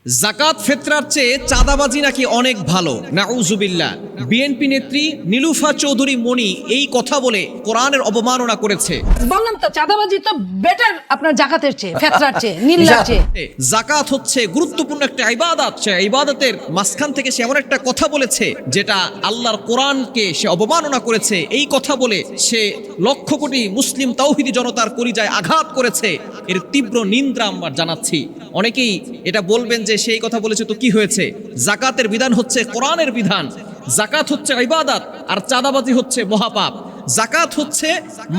জাকাত ফিতরার চেয়ে চাঁদাবাজি নাকি অনেক ভালো, নাউজুবিল্লাহ। বিএনপি নেত্রী নীলুফা চৌধুরী মনি এই কথা বলে কোরআনের অবমাননা করেছে। বললাম তো চাঁদাবাজি তো বেটার আপনার জাকাতের চেয়ে, ফিতরার চেয়ে, নীলার চেয়ে। জাকাত হচ্ছে গুরুত্বপূর্ণ একটা ইবাদত। সে ইবাদতের মাঝখান থেকে সে এমন একটা কথা বলেছে যেটা আল্লাহর কোরআনকে সে অবমাননা করেছে। এই কথা বলে সে লক্ষ কোটি মুসলিম তাওহীদি জনতার কলিজায় আঘাত করেছে। এর তীব্র নিন্দা আমরা জানাচ্ছি। অনেকেই এটা বলবেন যে সেই কথা বলেছে তো কি হয়েছে, জাকাতের বিধান হচ্ছে কোরআনের বিধান। জাকাত হচ্ছে ইবাদত আর চাঁদাবাজি হচ্ছে মহাপাপ। জাকাত হচ্ছে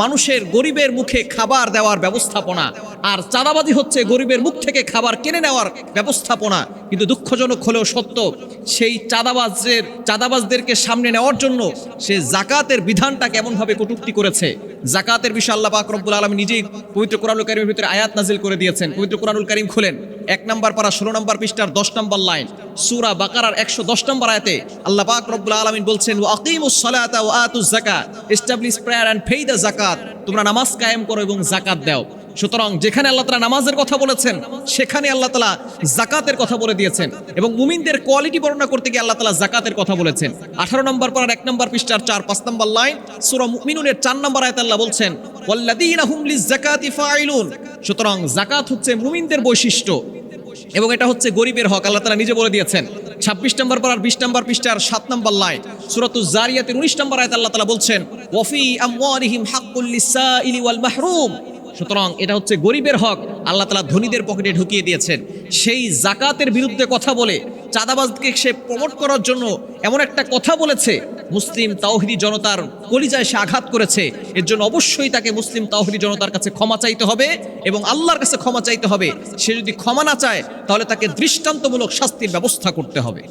মানুষের গরিবের মুখে খাবার দেওয়ার ব্যবস্থাপনা, আর চাঁদাবাজি হচ্ছে গরিবের মুখ থেকে খাবার কিনে নেওয়ার ব্যবস্থাপনা। কিন্তু দুঃখজনক হলেও সত্য, সেই চাঁদাবাজদেরকে সামনে নেওয়ার জন্য সে জাকাতের বিধানটা কেমনভাবে কটূক্তি করেছে। জাকাতের বিষয়ে আল্লাহ পাক রব্বুল আলামিন নিজেই পবিত্র কোরআনুল কারীমের ভিতরে আয়াত নাজিল করে দিয়েছেন। পবিত্র কোরআনুল কারীম খুলেন, 1 নম্বর পারা 16 নম্বর পৃষ্ঠার 10 নম্বর লাইন, সূরা বাকারার 110 নম্বর আয়াতে আল্লাহ পাক রব্বুল আলামিন বলছেন, ওয়া আকিমুস সালাতা ওয়া আতুজ যাকাত, establish prayer and pay the যাকাত। তোমরা নামাজ কায়েম করো এবং যাকাত দাও। সুতরাং যেখানে আল্লাহ তাআলা নামাজের কথা বলেছেন সেখানে আল্লাহ তাআলা যাকাতের কথা বলে দিয়েছেন, এবং মুমিনদের কোয়ালিটি বর্ণনা করতে গিয়ে আল্লাহ তাআলা যাকাতের কথা বলেছেন। 18 নম্বর পারার 1 নম্বর পৃষ্ঠার 4-5 নম্বর লাইন, সূরা মুমিনুনের 4 নম্বর আয়াতে আল্লাহ বলছেন, ওয়াল্লাযীনা হুম লিয-যাকাতি ফাইলুন। সুতরাং যাকাত হচ্ছে মুমিনদের বৈশিষ্ট্য এবং এটা হচ্ছে গরিবের হক। আল্লাহ তাআলা নিজে বলে দিয়েছেন। 26 নম্বর পারার 20 নম্বর পৃষ্ঠার 7 নম্বর লাইন, সূরাতুজ জারিয়াতের 19 নম্বর আয়াতে আল্লাহ তাআলা বলছেন, ওয়া ফি আমওয়ালিহিম হাক্কুল লিস-সাইলি ওয়াল মাহরুম। সুতরাং এটা হচ্ছে গরিবের হক, আল্লাহ তাআলা ধনীদের পকেটে ঢুকিয়ে দিয়েছেন। সেই জাকাতের বিরুদ্ধে কথা বলে চাঁদাবাজকে সে প্রমোট করার জন্য এমন একটা কথা বলেছে, মুসলিম তাওহীদি জনতার কলিজায় সে আঘাত করেছে। এর জন্য অবশ্যই তাকে মুসলিম তাওহীদি জনতার কাছে ক্ষমা চাইতে হবে এবং আল্লাহর কাছে ক্ষমা চাইতে হবে। সে যদি ক্ষমা না চায় তাহলে তাকে দৃষ্টান্তমূলক শাস্তির ব্যবস্থা করতে হবে।